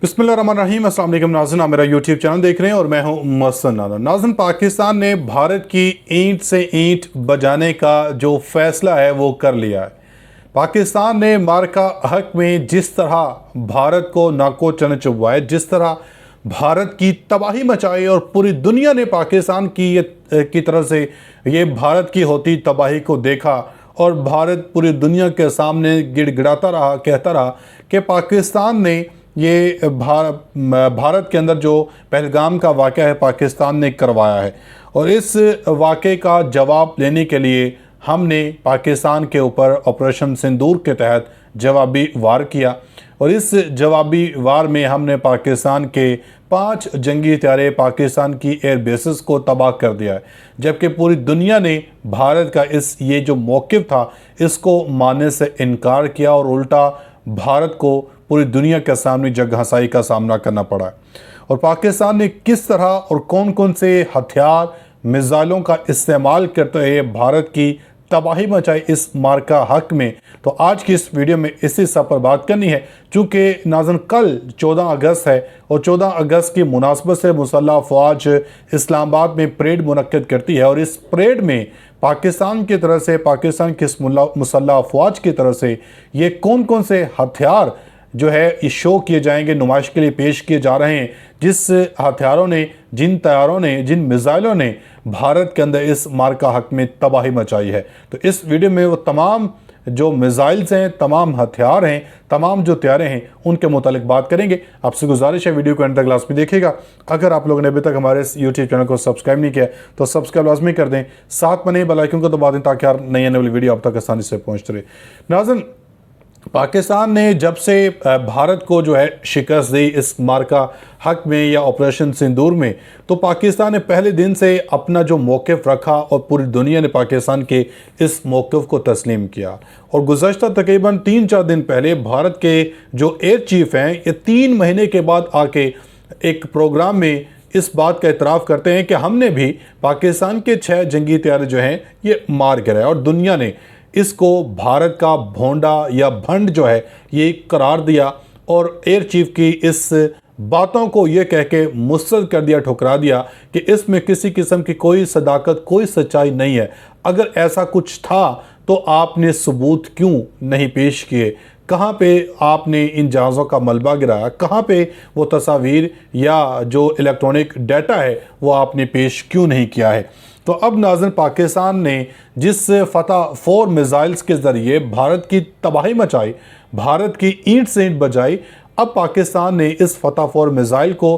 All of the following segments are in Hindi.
बिस्मिल्लाहिर्रहमानिर्रहीम। अस्सलाम वालेकुम नाज़रीन, आप मेरा यूट्यूब चैनल देख रहे हैं और मैं हूं मोहसिन नादर। नाज़रीन, पाकिस्तान ने भारत की ईंट से ईंट बजाने का जो फैसला है वो कर लिया है। पाकिस्तान ने मार्का हक में जिस तरह भारत को नाको चने चुभवाए, जिस तरह भारत की तबाही मचाई और पूरी दुनिया ने पाकिस्तान की तरफ से ये भारत की होती तबाही को देखा और भारत पूरी दुनिया के सामने गिड़गिड़ाता रहा, कहता रहा कि पाकिस्तान ने ये भारत के अंदर जो पहलगाम का वाक़या है पाकिस्तान ने करवाया है। और इस वाक़े का जवाब लेने के लिए हमने पाकिस्तान के ऊपर ऑपरेशन सिंदूर के तहत जवाबी वार किया और इस जवाबी वार में हमने पाकिस्तान के 5 जंगी हथियारे पाकिस्तान की एयर बेसिस को तबाह कर दिया है। जबकि पूरी दुनिया ने भारत का ये जो मौक़िफ़ था इसको मानने से इनकार किया और उल्टा भारत को पूरी दुनिया के सामने जग हंसाई का सामना करना पड़ा है। और पाकिस्तान ने किस तरह और कौन कौन से हथियार मिसाइलों का इस्तेमाल करते हुए भारत की तबाही मचाई इस मार्का हक में, तो आज की इस वीडियो में इसी सब पर बात करनी है। चूँकि नाज़रीन कल 14 अगस्त है और 14 अगस्त की मुनासबत से मुसल्लह अफ़वाज इस्लामाबाद में परेड मुनक्किद करती है और इस परेड में पाकिस्तान की तरफ से, पाकिस्तान की मुसल्लह अफ़वाज की तरफ से ये कौन कौन से हथियार जो है इस शो किए जाएंगे, नुमाइश के लिए पेश किए जा रहे हैं, जिस हथियारों ने, जिन तैयारों ने, जिन मिसाइलों ने भारत के अंदर इस मार्का हक में तबाही मचाई है। तो इस वीडियो में वो तमाम जो मिसाइल्स हैं, तमाम हथियार हैं, तमाम जो तैयारे हैं उनके मुतालिक बात करेंगे। आपसे गुजारिश है वीडियो को एंड तक लाजमी देखिएगा। अगर आप लोगों ने अभी तक हमारे इस यूट्यूब चैनल को सब्सक्राइब नहीं किया तो सब्सक्राइब लाजमी कर दें, साथ में नए बेल आइकन को दबा दें ताकि हर नई आने वाली वीडियो आप तक आसानी से पहुँचती रहे। नाज़रीन, पाकिस्तान ने जब से भारत को जो है शिकस्त दी इस मार्का हक में या ऑपरेशन सिंदूर में, तो पाकिस्तान ने पहले दिन से अपना जो मौक़िफ़ रखा और पूरी दुनिया ने पाकिस्तान के इस मौक़िफ़ को तस्लीम किया। और गुज़श्ता तकरीबन 3-4 दिन पहले भारत के जो एयर चीफ़ हैं ये 3 महीने के बाद आके एक प्रोग्राम में इस बात का इतराफ़ करते हैं कि हमने भी पाकिस्तान के 6 जंगी हथियार जो हैं ये मार गिराए और दुनिया ने इसको भारत का भोंडा या भंड जो है ये करार दिया और एयर चीफ की इस बातों को ये कह के मुस्तरद कर दिया, ठुकरा दिया कि इसमें किसी किस्म की कोई सदाकत, कोई सच्चाई नहीं है। अगर ऐसा कुछ था तो आपने सबूत क्यों नहीं पेश किए? कहाँ पे आपने इन जहाज़ों का मलबा गिराया? कहाँ पे वो तस्वीर या जो इलेक्ट्रॉनिक डाटा है वो आपने पेश क्यों नहीं किया है? तो अब नाज़रीन, पाकिस्तान ने जिस फतह 4 मिसाइल्स के ज़रिए भारत की तबाही मचाई, भारत की ईंट से ईंट बजाई, अब पाकिस्तान ने इस फतह 4 मिसाइल को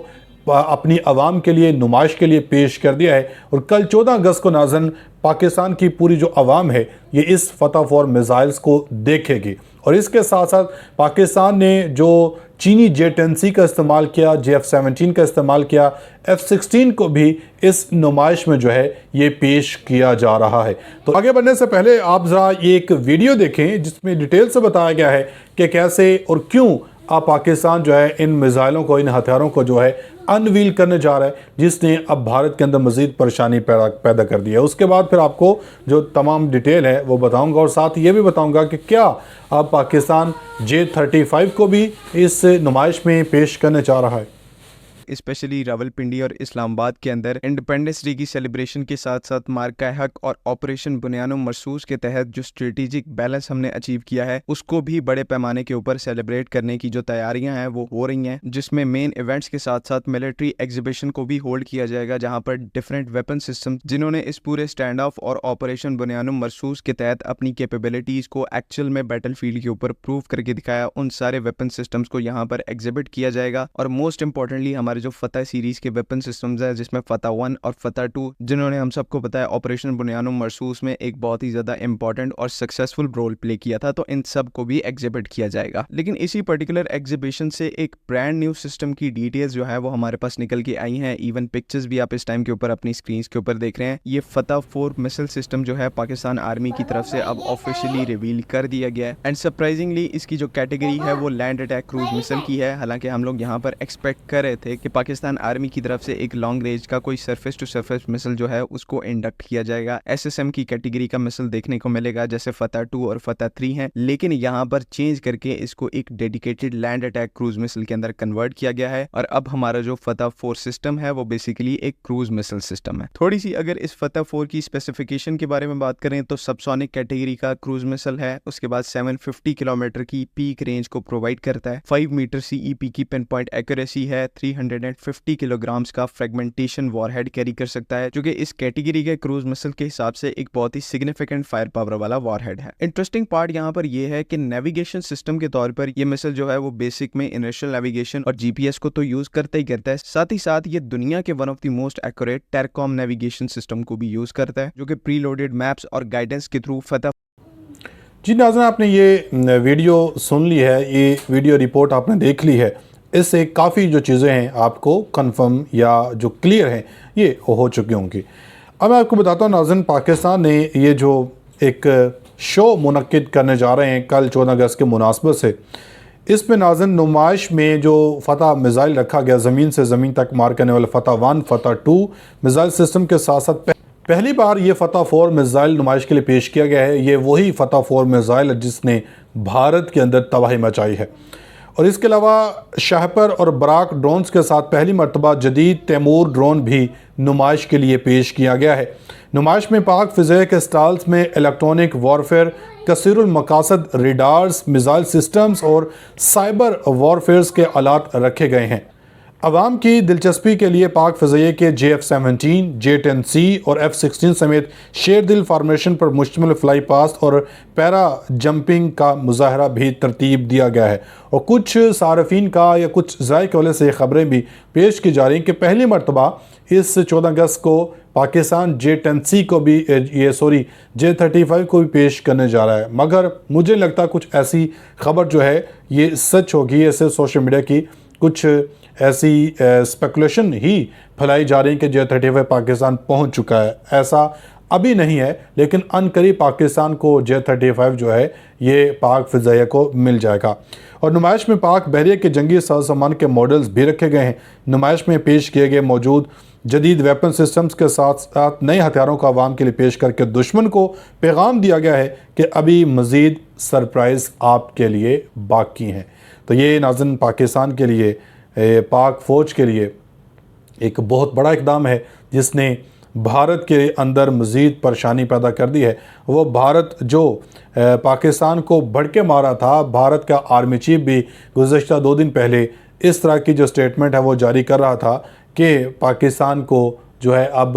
अपनी आवाम के लिए, नुमाइश के लिए पेश कर दिया है। और कल 14 अगस्त को नाज़रीन पाकिस्तान की पूरी जो आवाम है ये इस फतह 4 मिसाइल्स को देखेगी। और इसके साथ साथ पाकिस्तान ने जो चीनी J-10C का इस्तेमाल किया, JF-17 का इस्तेमाल किया, F-16 को भी इस नुमाइश में जो है ये पेश किया जा रहा है। तो आगे बढ़ने से पहले आप ज़रा ये एक वीडियो देखें जिसमें डिटेल से बताया गया है कि कैसे और क्यों अब पाकिस्तान जो है इन मिसाइलों को, इन हथियारों को जो है अनवील करने जा रहा है, जिसने अब भारत के अंदर मज़ीद परेशानी पैदा कर दी है। उसके बाद फिर आपको जो तमाम डिटेल है वो बताऊंगा और साथ ये भी बताऊंगा कि क्या अब पाकिस्तान J-35 को भी इस नुमाइश में पेश करने जा रहा है। स्पेशली रावलपिंडी और इस्लामाबाद के अंदर इंडिपेंडेंस डे की सेलिब्रेशन के साथ साथ मार्का हक और ऑपरेशन बुनियानो मरसूस के तहत जो स्ट्रेटेजिक बैलेंस हमने अचीव किया है उसको भी बड़े पैमाने के ऊपर सेलिब्रेट करने की जो तैयारियां हैं वो हो रही हैं, जिसमें मेन इवेंट्स के साथ साथ मिलिट्री एग्जीबिशन को भी होल्ड किया जाएगा, जहां पर डिफरेंट वेपन सिस्टम जिन्होंने इस पूरे स्टैंड ऑफ और ऑपरेशन बुनियानो मरसूस के तहत अपनी कैपेबिलिटीज को एक्चुअल में बैटल फील्ड के ऊपर प्रूव करके दिखाया, उन सारे वेपन सिस्टम्स को यहाँ पर एग्जिबिट किया जाएगा। और मोस्ट इंपॉर्टेंटली हमारे जो फतह सीरीज के वेपन सिस्टम्स है, जिसमें फतह 1 और फतह 2 जिन्होंने हम सबको पता है ऑपरेशन बुनियानो मरसूस में एक बहुत ही ज्यादा इंपॉर्टेंट और सक्सेसफुल रोल प्ले किया था, तो इन सब को भी एग्जिबिट किया जाएगा। लेकिन इसी पर्टिकुलर एग्जीबिशन से एक ब्रांड न्यू सिस्टम की डिटेल्स जो है वो हमारे पास निकल के आई हैं। इवन पिक्चर्स भी आप इस टाइम के ऊपर अपनी स्क्रीन के ऊपर देख रहे हैं। ये फतह 4 मिसाइल सिस्टम जो है पाकिस्तान आर्मी की तरफ से अब ऑफिशियली रिवील कर दिया गया है एंड सरप्राइजिंगली इसकी जो कैटेगरी है वो लैंड अटैक क्रूज मिसाइल की है। हालांकि हम लोग यहाँ पर एक्सपेक्ट कर रहे थे कि पाकिस्तान आर्मी की तरफ से एक लॉन्ग रेंज का कोई सरफेस टू सरफेस मिसाइल जो है उसको इंडक्ट किया जाएगा। SSM की कैटेगरी का मिसाइल देखने को मिलेगा जैसे फतह 2 और फतह 3 है, लेकिन यहाँ पर चेंज करके इसको एक dedicated land attack cruise missile के अंदर कन्वर्ट किया गया है। और अब हमारा जो फतह 4 सिस्टम है वो बेसिकली एक क्रूज मिसाइल सिस्टम है। थोड़ी सी अगर इस फतह 4 की स्पेसिफिकेशन के बारे में बात करें तो सबसोनिक कैटेगरी का क्रूज मिसाइल है, उसके बाद 750 किलोमीटर की पीक रेंज को प्रोवाइड करता है, 5 मीटर CEP की पिन पॉइंट एक्यूरेसी है, 350 किलोग्राम्स का फ्रेगमेंटेशन वॉरहेड कैरी कर सकता है, जो कि इस कैटेगरी के क्रूज मिसाइल के हिसाब से एक बहुत ही सिग्निफिकेंट फायर पावर वाला वॉरहेड है। इंटरेस्टिंग पार्ट यहाँ पर यह है कि नेविगेशन सिस्टम के तौर पर यह मिसाइल जो है वो बेसिक में इनर्शियल नेविगेशन और GPS को तो यूज करता ही करता है, साथ ही साथ ये दुनिया के one of the most accurate TERCOM navigation system को भी यूज करता है, जो कि प्रीलोडेड मैप्स और गाइडेंस के थ्रू फतह। जी नाज़रीन, आपने ये वीडियो सुन ली है, ये वीडियो रिपोर्ट आपने देख ली है। इससे काफ़ी जो चीज़ें हैं आपको कंफर्म या जो क्लियर हैं ये हो चुकी होंगी। अब मैं आपको बताता हूँ नाज़रीन, पाकिस्तान ने ये जो एक शो मुनक्किद करने जा रहे हैं कल 14 अगस्त के मुनासबत से, इसमें नाज़रीन नुमाइश में जो फतह मिसाइल रखा गया, ज़मीन से ज़मीन तक मार करने वाले फतह 1 फतह 2 मिसाइल सिस्टम के साथ साथ पहली बार ये फतह 4 मिसाइल नुमाइश के लिए पेश किया गया है। ये वही फतह 4 मिसाइल है जिसने भारत के अंदर तबाही मचाई है। और इसके अलावा शाहपर और बराक ड्रोन्स के साथ पहली मरतबा जदीद तैमूर ड्रोन भी नुमाइश के लिए पेश किया गया है। नुमाइश में पाक फ़िज़ा के स्टाल्स में इलेक्ट्रॉनिक वॉरफेयर, कसीरुल मकासद रेडार्स, मिसाइल सिस्टम्स और साइबर वॉरफेयर्स के आलात रखे गए हैं। अवाम की दिलचस्पी के लिए पाक फ़िज़ा के JF-17, J-10C और F-16 समेत शेरदिल फार्मेशन पर मुश्तमिल फ्लाई पास्ट और पैरा जंपिंग का मुजाहरा भी तरतीब दिया गया है। और कुछ सारफीन का या कुछ ज़राए के हवाले से ख़बरें भी पेश की जा रही हैं कि पहली मरतबा इस 14 अगस्त को पाकिस्तान J-10C को भी J-35 को भी पेश करने जा रहा है। मगर मुझे लगता कुछ ऐसी खबर जो है ये सच होगी। ऐसे सोशल मीडिया की कुछ ऐसी स्पेकुलेशन ही फैलाई जा रही है कि J-35 पाकिस्तान पहुंच चुका है। ऐसा अभी नहीं है, लेकिन अनकरीब पाकिस्तान को J-35 जो है ये पाक फ़िज़ा को मिल जाएगा। और नुमाइश में पाक बहरिया के जंगी सामान के मॉडल्स भी रखे गए हैं। नुमाइश में पेश किए गए मौजूद जदीद वेपन सिस्टम्स के साथ साथ नए हथियारों को आवाम के लिए पेश करके दुश्मन को पैगाम दिया गया है कि अभी मज़ीद सरप्राइज़ आपके लिए बाकी हैं। तो ये नाज़रीन पाकिस्तान के लिए, पाक फ़ौज के लिए एक बहुत बड़ा इक़दाम है जिसने भारत के अंदर मज़ीद परेशानी पैदा कर दी है। वो भारत जो पाकिस्तान को भड़के मारा था, भारत का आर्मी चीफ भी गुज़श्ता 2 दिन पहले इस तरह की जो स्टेटमेंट है वो जारी कर रहा था कि पाकिस्तान को जो है अब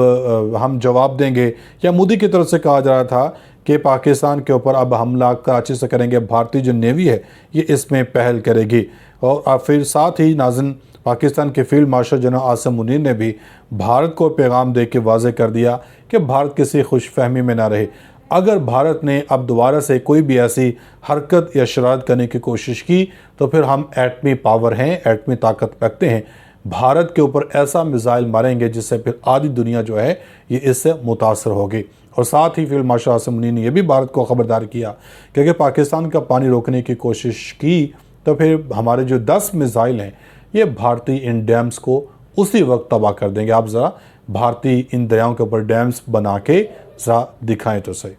हम जवाब देंगे, या मोदी की तरफ से कहा जा रहा था कि पाकिस्तान के ऊपर अब हमला कराची से करेंगे, भारतीय जो नेवी है ये इसमें पहल करेगी। और फिर साथ ही नाज़रीन पाकिस्तान के field marshal general Asim Munir ने भी भारत को पैगाम दे के वाज़े कर दिया कि भारत किसी खुशफहमी में ना रहे। अगर भारत ने अब दोबारा से कोई भी ऐसी हरकत या शरारत करने की कोशिश की तो फिर हम एटमी पावर हैं, एटमी ताकत रखते हैं, भारत के ऊपर ऐसा मिसाइल मारेंगे जिससे फिर आधी दुनिया जो है ये इससे मुतासर होगी। और साथ ही फील्ड मार्शल आसिम मुनीर ने यह भी भारत को खबरदार किया कि अगर पाकिस्तान का पानी रोकने की कोशिश की तो फिर हमारे जो 10 मिसाइल हैं ये भारतीय इन डैम्स को उसी वक्त तबाह कर देंगे। आप ज़रा भारतीय इन दरियाओं के ऊपर डैम्स बना के ज़रा दिखाएं तो सही।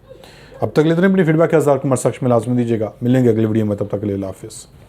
अब तक लेते हैं अपनी फीडबैक के हज़ार कमेंट सेक्शन में लाजमी दीजिएगा। मिलेंगे अगली वीडियो में, तब तक के लिए अल्लाह हाफ़िज़।